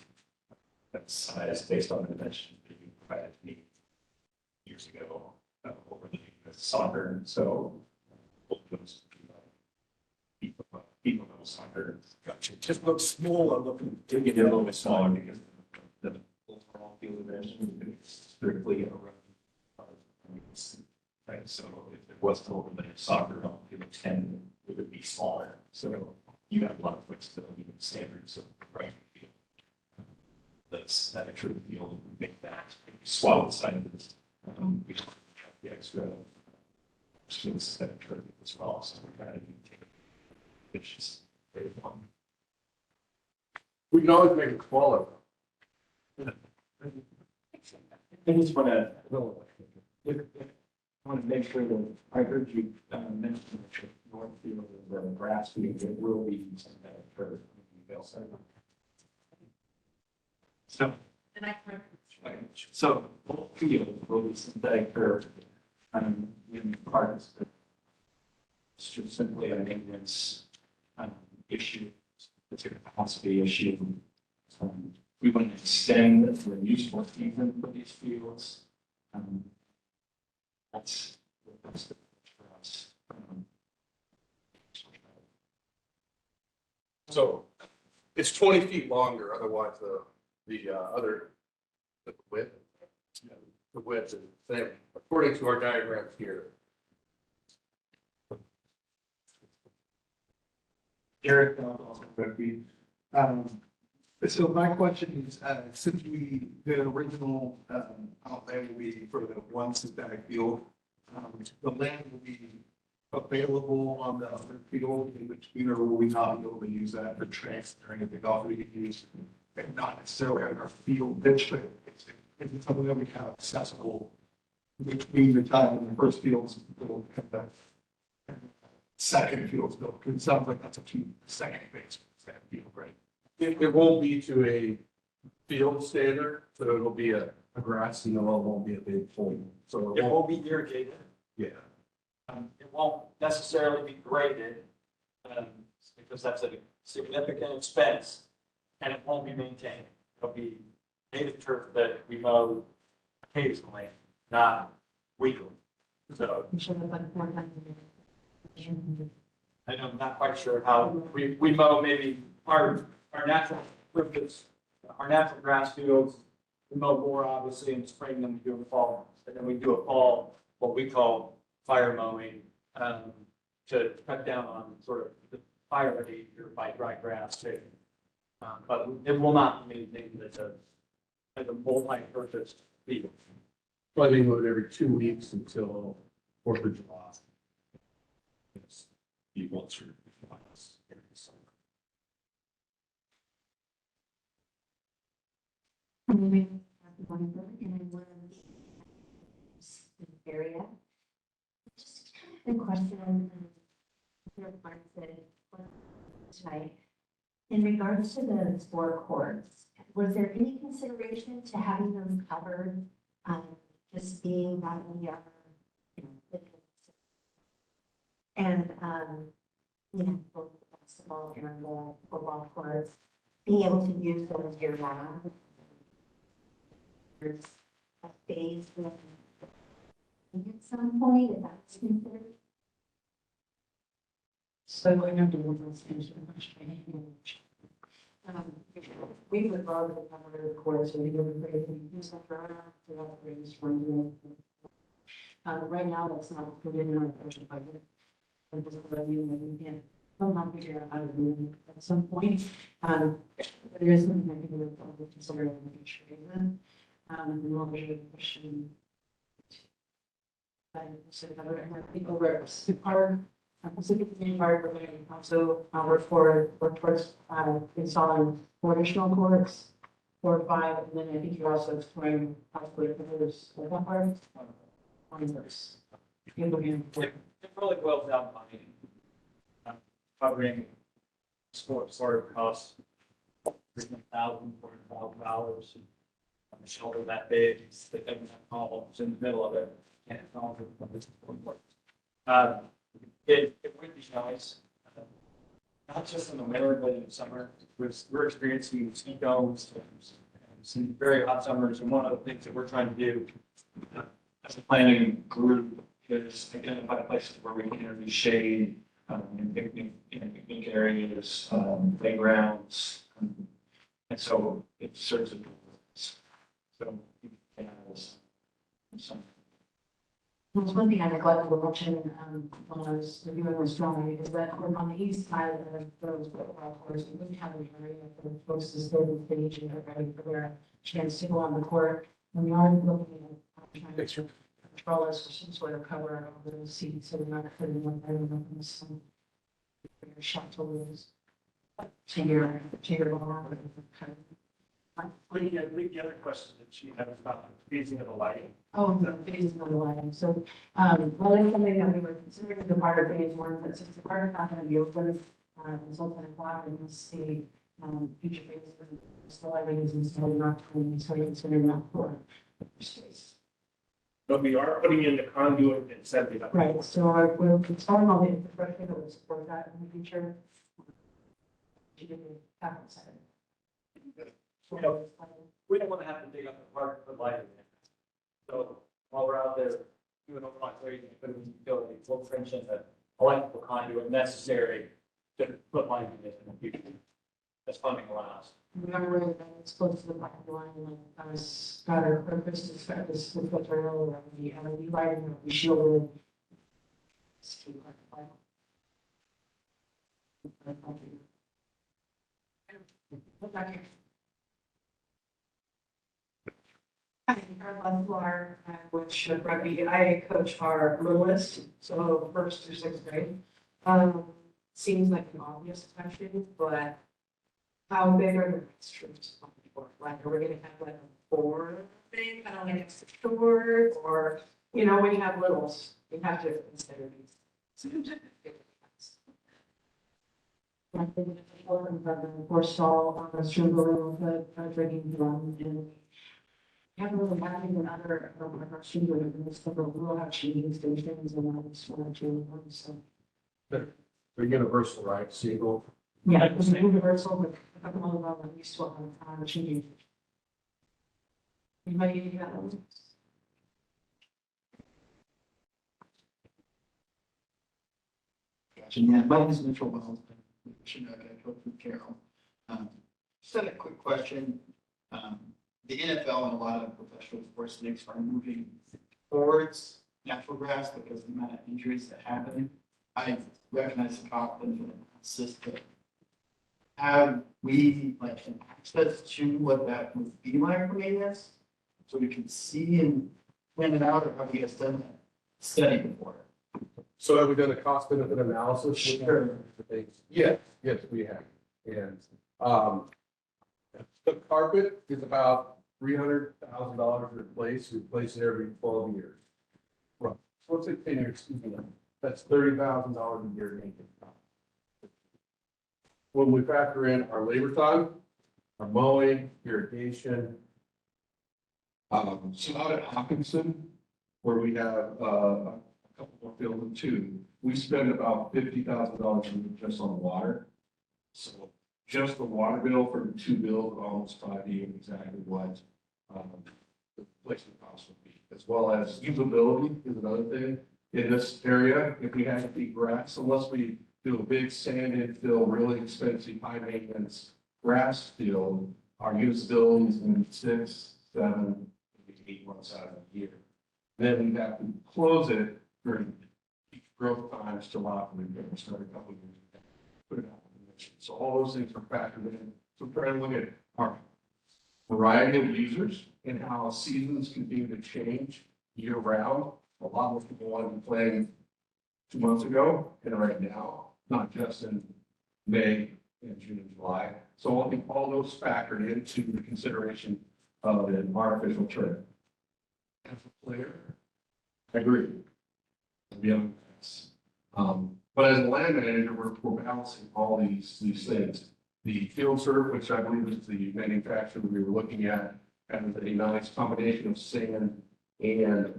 That's size based on the dimension that you provided me years ago over the soccer. So both of those people know soccer. Gotcha. Just looks smaller looking. To get it a little bit smaller because the overall field dimension is strictly a right. So if it was over the soccer on field 10, it would be smaller. So you have a lot of flexibility in standards of the right field. That actually field would make that swallow the side of this. We have the extra students that occur as well. So we're kind of it's just very fun. We can always make it smaller. I just want to, make sure that I heard you mention that north field is a grass field, there will be some that occur. So, And I correct. So, whole field will be synthetic curve, in parts. It's just simply a maintenance, issue, it's a capacity issue. We want to extend the useful season for these fields. That's the best for us. So it's 20 feet longer, otherwise the other the width. the width, and according to our diagrams here. Jared, So my question is, since the original, outlay will be for the one synthetic field, the land will be available on the other field in between, or will we not be able to use that for transfer or anything else we can use? And not necessarily on our field ditch, but it's something that we have accessible between the time when the first field's built and the second field's built. 'Cause it sounds like that's a second phase, that field, right? It won't be to a field standard, so it'll be a grassy knoll, it won't be a big pool. So It won't be irrigated. yeah. It won't necessarily be graded, because that's a significant expense, and it won't be maintained. It'll be native turf that we mow occasionally, not weekly. So You should have like more than. I'm not quite sure how, we mow maybe our natural, our natural grass fields, we mow more obviously in the spring than we do in the fall. And then we do a fall, what we call fire mowing, to cut down on sort of the fire behavior by dry grass too. But it will not be maintained as a multi-purpose field. Probably mowed every 2 weeks until 4th of July. It's be once or twice in the summer. Maybe one in one area. Just kind of a question, your part said tonight. In regards to the sport courts, was there any consideration to having them covered, just being that we are, you know, and, both the basketball and the football courts, being able to use those year round? There's a phase when at some point, if that's considered. So I know the one things so much. We would rather cover the course, and we would really use that for raise funding. Right now, that's not included in our budget. And just let you know, we can, I'm not figure out how to do it at some point. There is something I think we're probably considering in the future, even. And we'll be a question. So I think over at Pacific Park, Pacific Community Park, we're going to also work towards installing 4 additional courts, 4 or 5, and then I think you're also exploring possibly others like that part. On those. It really boils down to covering sports sort of costs $3,000, $4,000 on the shoulder that big, they don't have columns in the middle of it, and it's all it would be nice, not just in the winter, but in the summer. We're experiencing mosquitoes and some very hot summers, and one of the things that we're trying to do as a planning group is identify places where we can introduce shade, and picnic areas, playgrounds, and so it serves a purpose. So, some. There's one thing I neglected to mention, when I was reviewing this drawing, is that on the east side of those football courts, we wouldn't have an area for the folks to stay on the stage and get ready for their chance to go on the court. And we are looking at trying to control us for some sort of cover of those seats, so we're not putting one there and some shot to lose. To your ball. The other question that she had was about the phasing of the lighting. Oh, the phase of the lighting, so, well, that's something that we were considering the part of phase 1, but since the part is not gonna be open, it's open o'clock, and we'll see, future phases, the lighting is installed, not, so you're considering that for space. But we are putting in the conduit and setting it up. Right, so we're installing all the infrastructure that will support that in the future. To give you a capital setting. We don't want to have to dig up the park for lighting. So while we're out there doing overall grading, putting in utility, we'll trench in the electrical conduit necessary to put lighting in the future. as funding allows. Remember that it's close to the property line, like, I was, got a purpose to start this with the trail, or we lighting, or we shielded. Hi, Caroline Flyer, which rugby, I coach our littlest, so first through sixth grade. Seems like an obvious question, but how big are the next troops? Like, are we gonna have like a four thing, kind of like a short, or, you know, when you have littles, you have to consider these. I think it's important that the forestall on the stream below the drinking drum, and we haven't really had any other of our students in this, but we'll have shading stations and all this one or two, so. They're universal, right? Single. Yeah, it was an universal, but a couple of them at least 12 shading. Anybody any of those? Gotcha. Yeah, my name is Mitchell Wells. Chinook, I coach with Carol. Just had a quick question. The NFL and a lot of professional sports leagues are moving towards natural grass because of the amount of injuries that happen. I recognize the confidence in the system. Have we like access to what that would be like for maintenance? So we can see and plan it out, or have you guys done that study before? So have we done a cost benefit analysis? Sure. Yes, yes, we have. And, the carpet is about $300,000 to replace it every 12 years. Right. So let's say 10 years, excuse me, that's $30,000 a year. Maintenance. When we factor in our labor time, our mowing, irrigation. So out at Hopkinson, where we have, a couple more fields than two, we spend about $50,000 just on water. So just the water bill for the two bills would almost probably be exactly what, the replacement cost would be, as well as usability is another thing. In this area, if we have to be grass, unless we do a big sand and fill, really expensive, high maintenance grass field, our usability is going to be 6, 7, maybe 8 months out of the year. Then we have to close it during peak growth times to allow for the start a couple of years. Put it out. So all those things are factored in. So we're trying to look at our variety of users and how seasons continue to change year round. A lot more people want to be playing 2 months ago and right now, not just in May and June and July. So I think all those factored into the consideration of an artificial turf. As a player, I agree. But as a land manager, we're balancing all these things. The field surf, which I believe is the manufacturer we were looking at, and a nice combination of sand and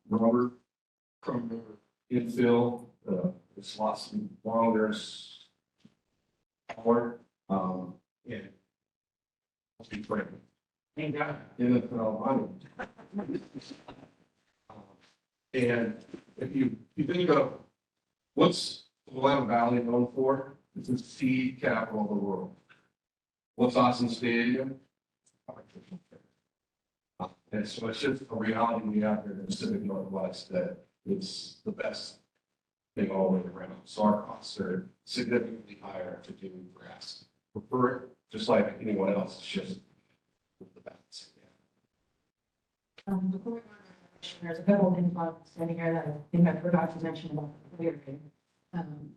rubber from the infill, it's lots longer, power, and let's be frank, ain't got NFL money. And if you think of what's Willamette Valley known for, it's the seed capital of the world. What's Austin Stadium? And so it's just a reality we have here in the Pacific Northwest that it's the best thing all the way around. So our costs are significantly higher to do grass. Prefer it just like anyone else, it's just the balance. Before we go on to the question, there's a couple of things on standing here that I think I forgot to mention about the clearing.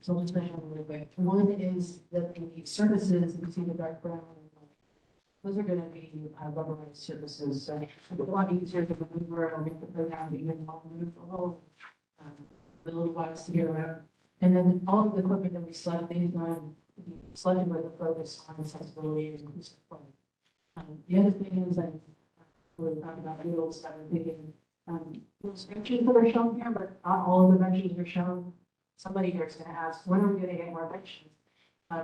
So let's mention them really quick. One is that the surfaces, you see the dark brown, those are gonna be rubberized surfaces, so it's a lot easier to maneuver or make the playground even more maneuverable. The little box to get around. And then all of the equipment that we selected on, selected with a focus on accessibility and inclusive play. The other thing is that we're talking about wheels that are thinking, those benches that are shown here, but not all of the benches are shown. Somebody here is gonna ask, when are we gonna get more benches?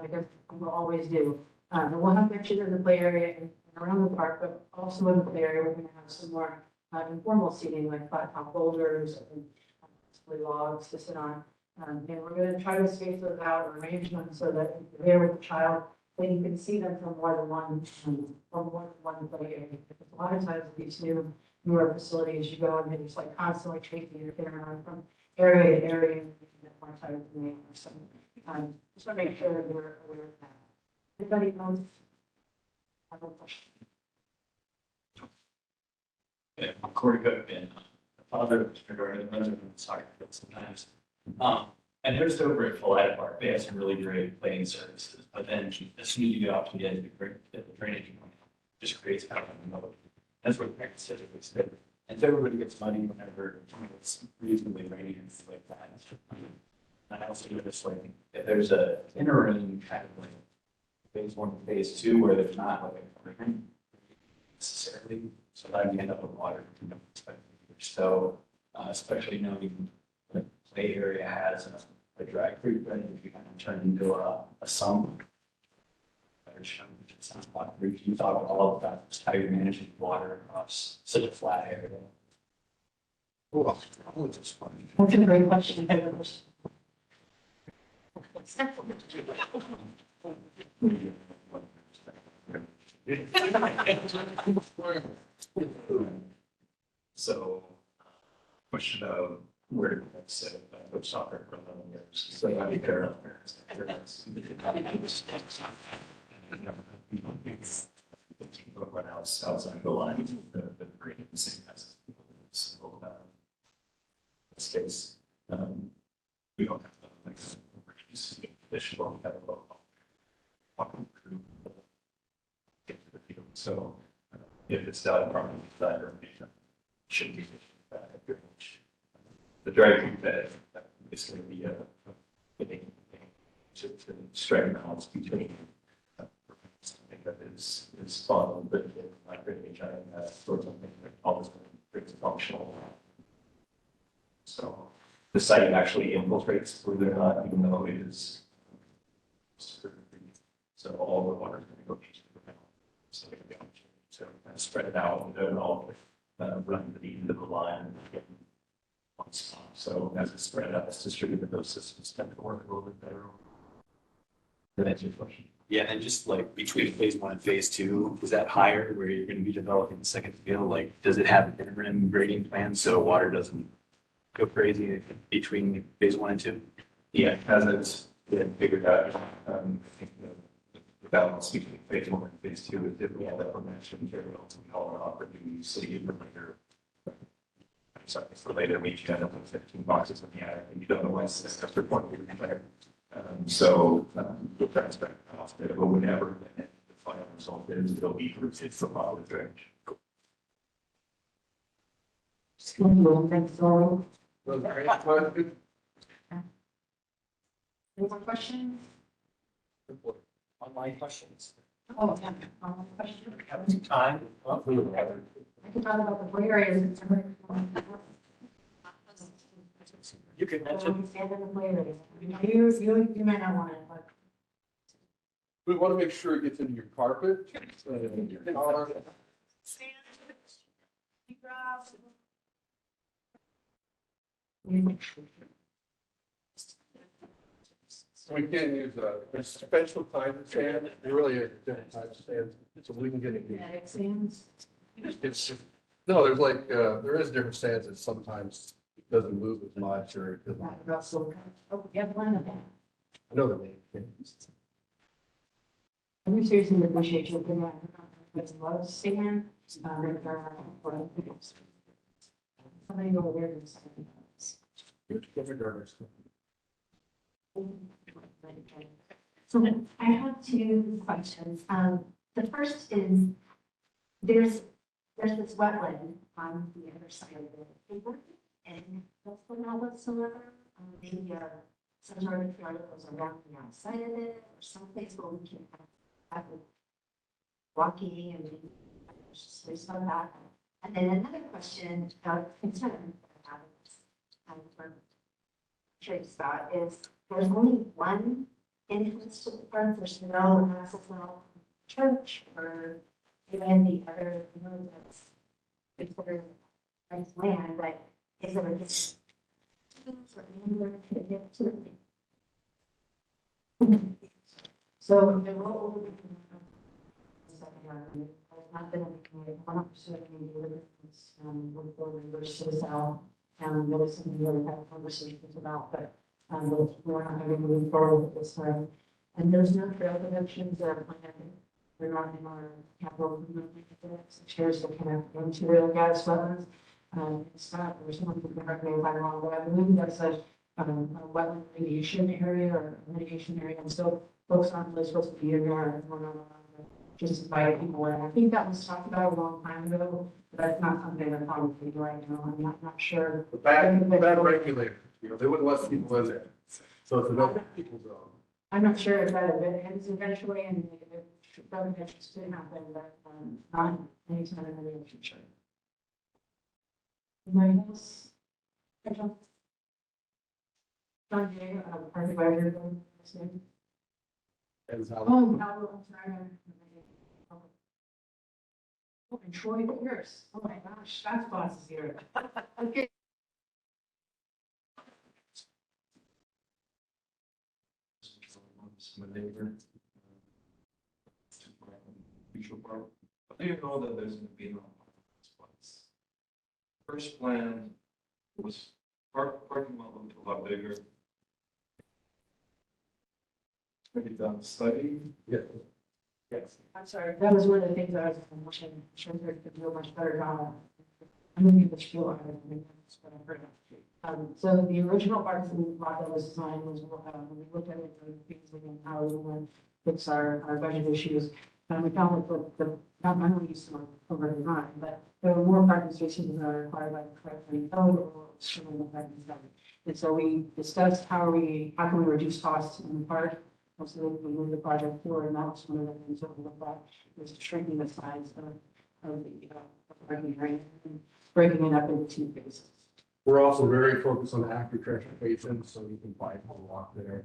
Because we'll always do. And we'll have benches in the play area and around the park, but also in the play area, we're gonna have some more informal seating, like flat top boulders and logs to sit on. And we're gonna try to space those out or arrange them so that if you're there with the child, when you can see them from more than one, play area. Because a lot of times these newer facilities, you go and it's like constantly chasing your camera from area to area. And you can get more time to make or something. Just want to make sure that we're aware of that. Anybody else have a question? Yeah, I'm Corey Cook, and a father of regarding the resident soccer field sometimes. I noticed over at Falletta Park, they have some really great playing services, but then as soon as you get off to the edge of the drainage, it just creates kind of a mode. That's what parents typically say. And so everybody gets money whenever it's reasonably rainy and stuff like that. And I also noticed like, if there's a interim kind of like phase 1 and phase 2 where there's not like a rain necessarily, so that you end up with water. So, especially knowing the play area has a dry creek, but if you kind of turn into a sump. It's not a lot. You talk all about just how you're managing water across such a flat area. Well, it's just funny. That's a great question. So, question of where to set up soccer for 11 years. So I think there are run outside the line, the green, the same as. So, this case, we don't have like additional have a walking crew get to the field. So if it's done properly, that or shouldn't be very much. The dry creek bed is going to be a thing to strike a balance between something that is fun, but like really trying sort of something that always brings functional. So the site actually infiltrates, believe it or not, even though it is. So all the water is going to go into the ground. So they're going to be able to kind of spread it out and then all run to the end of the line. And get one spot. So as it's spread out, it's distributed, those systems tend to work a little bit better. Did that answer your question? Yeah, and just like between phase 1 and phase 2, is that higher where you're going to be developing the second field? Like, does it have an interim grading plan so water doesn't go crazy between phase 1 and 2? Yeah, as it's been figured out, I think the balance between phase 1 and phase 2 is different. All that information material to be all opportunities, so you can later. Sorry, for later, we end up with 15 boxes in the attic, and you don't know what's the stuff report you're declared. So the transparent cost, but whenever the final result is, it'll be rooted from all the drainage. Thanks, so. Was there any question? Any more questions? Online questions. Oh, yeah. Question? Have some time. I can talk about the play areas. You can mention. Stand in the play areas. You might not want it, but. We want to make sure it gets into your carpet. Your collar. We can use a special kind of sand, really a different type of sand, so we can get it. Kinetic sands. It's, no, there's like, there is different sands that sometimes doesn't move as much or it doesn't. Russell. Oh, you have one of them. I know the name. We seriously appreciate you putting that. It's love sand. Somebody go over there. So I have two questions. The first is, there's this wetland on the other side of the river, and that's not whatsoever. Maybe some sort of trail that goes around the outside of it, or someplace where we can have it walking and maybe just about that. And then another question, concern about it, curious about is, there's only one entrance to the front, there's no access no church or even the other, that's considered nice land, but is there just or anywhere to get to it? So the role. Not that I'm not pursuing any deliverance, with board members to the south. There was something that we had conversations about, but, we're not going to move forward with this time. And there's no trail connections that are planned. They're not in our capital improvement plan, chairs that connect into the gas wetlands. It's not, there's nothing to correct me if I'm wrong, but I believe that's a wetland mitigation area or mitigation area, and so folks aren't really supposed to be in there, and we're not allowed to just invite people in. I think that was talked about a long time ago, but that's not something that's on the table right now. I'm not sure. The bad regulator, they wouldn't let people in there. So it's another people's zone. I'm not sure if that ends eventually, and if that eventually should happen, but, not anytime in the near future. Anybody else? John? John Jay, Party Advisory Board. And how- Oh, no, I'm sorry. Oh, and Troy Pierce. Oh my gosh, that's boss is here. Okay. My neighbor. Mutual park. I didn't know that there's gonna be no spots. First plan was parking lot looked a lot bigger. Have you done a study? Yeah. Yes. I'm sorry, that was one of the things that I was wishing, sure there could do a much better job. I'm gonna give the spiel on it, I mean, that's what I heard. So the original parts and lot that was designed was, we looked at it, the things and how we want to fix our budget issues. And we found that not only used to over design, but there were more parking spaces than are required by the correct code or showing the parking study. And so we discussed how can we reduce costs in the park. So we moved the project forward, and that was one of the things that we looked at, was shrinking the size of the parking area and breaking it up into two phases. We're also very focused on active transportation, so you can bike or walk there.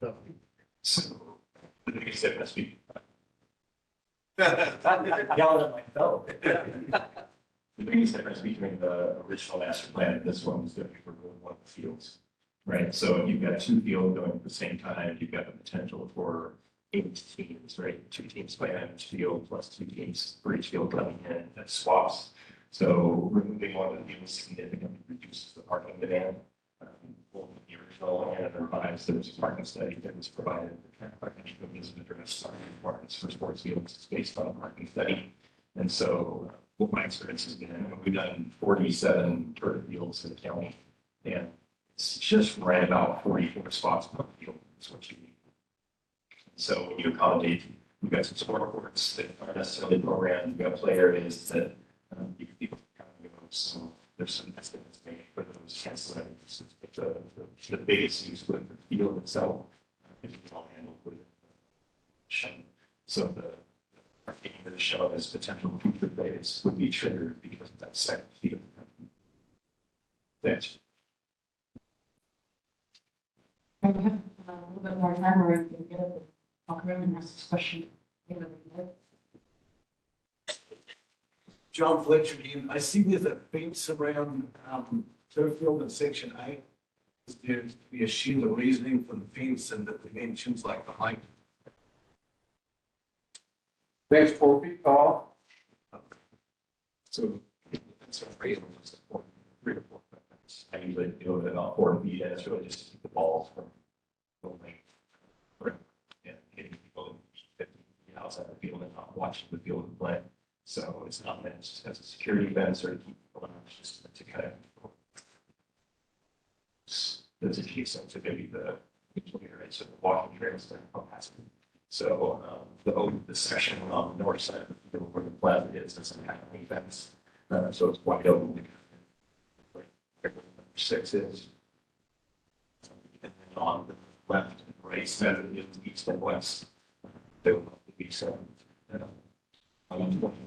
So, the biggest difference between Yelling at my fellow. the biggest difference between the original master plan and this one is that we were doing one fields, right? So if you've got two fields going at the same time, you've got the potential for 8 teams, right? 2 teams playing on each field plus 2 teams for each field coming in that swaps. So removing one of the fields significantly reduces the parking demand. Both in the original and in the revised, there was a parking study that was provided. Parking doesn't address parking requirements for sports fields. It's based on a parking study. And so what my experience has been, we've done 47 turf fields in the county, and it's just right about 44 spots per field. That's what you need. So you accommodate, we've got some sport courts that aren't necessarily programmed. We've got play areas that people can come and go. So there's some estimates made for those ancillaries. The biggest use with the field itself, if it's all handled with shun. So the parking for the show as potential future plays would be triggered because of that second field. Thanks. I have a little bit more time, or we can get up and talk around and ask this question. John Fletcher, Dean, I see there's a fence around, turf field in section 8. Is there to be a shield of reasoning for the fence and the dimensions like the height? Thanks, 4 feet tall. So that's a phrase, which is 3 or 4 minutes. I usually do it about 4 feet, and it's really just to keep the balls from going. And hitting people 50 feet outside the field and not watching the field and play. So it's not meant just as a security fence or to keep people out, it's just meant to kind of. There's a key sense to maybe the right? So the walking trails that are passing. So the section on the north side of the field where the plaza is, doesn't have any fence. So it's wide open. Like number 6 is. And then on the left and right side of the east and west, there will be some.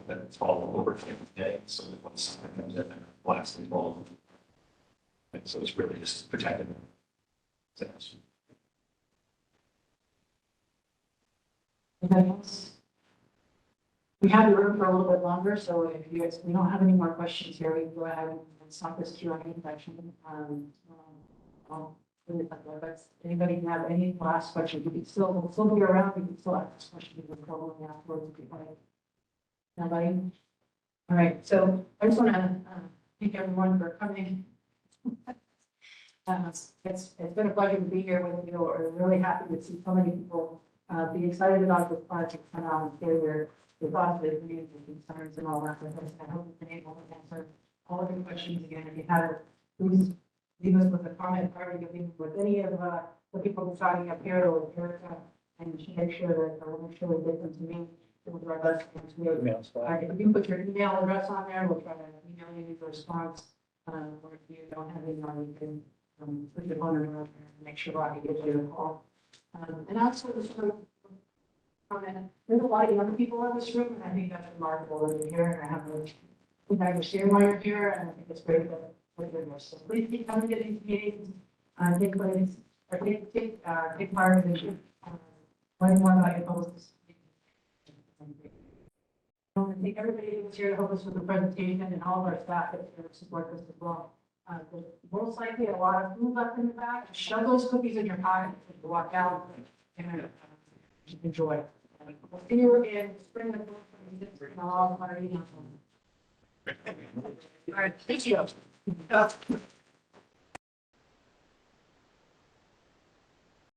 That it's all over every day, so that when something comes in there, blasting ball. And so it's really just protecting them. Anybody else? We have the room for a little bit longer, so if you guys, we don't have any more questions here, we can go ahead and stop this Q&A section. I'll But anybody have any last questions, you can still, we'll still be around, you can still ask questions, you can call me afterwards if you like. Nobody? All right, so I just want to thank everyone for coming. It's been a pleasure to be here with you. We're really happy to see so many people be excited about this project and share their positive views and concerns and all that. I hope we've been able to answer all of your questions again. If you have it, please leave us with a comment, or you can leave with any of the people deciding up here or with Erica, and make sure that, we'll make sure we get them to me. We'll do our best to answer you. If you put your email address on there, we'll try to email you the response. Or if you don't have email, you can put your phone number on there and make sure I can get you a call. And also, there's a lot of young people in this room, and I think that's remarkable that you're here, and I have to share why you're here, and I think it's great that we're here. So please keep coming to these meetings, take place, or take part in the, learn more about your public. I want to thank everybody who was here to help us with the presentation and all of our staff that support us as well. There's most likely a lot of food left in the back. Shove those cookies in your pocket as you walk out and enjoy. We'll see you again spring the 4th. All right, thank you.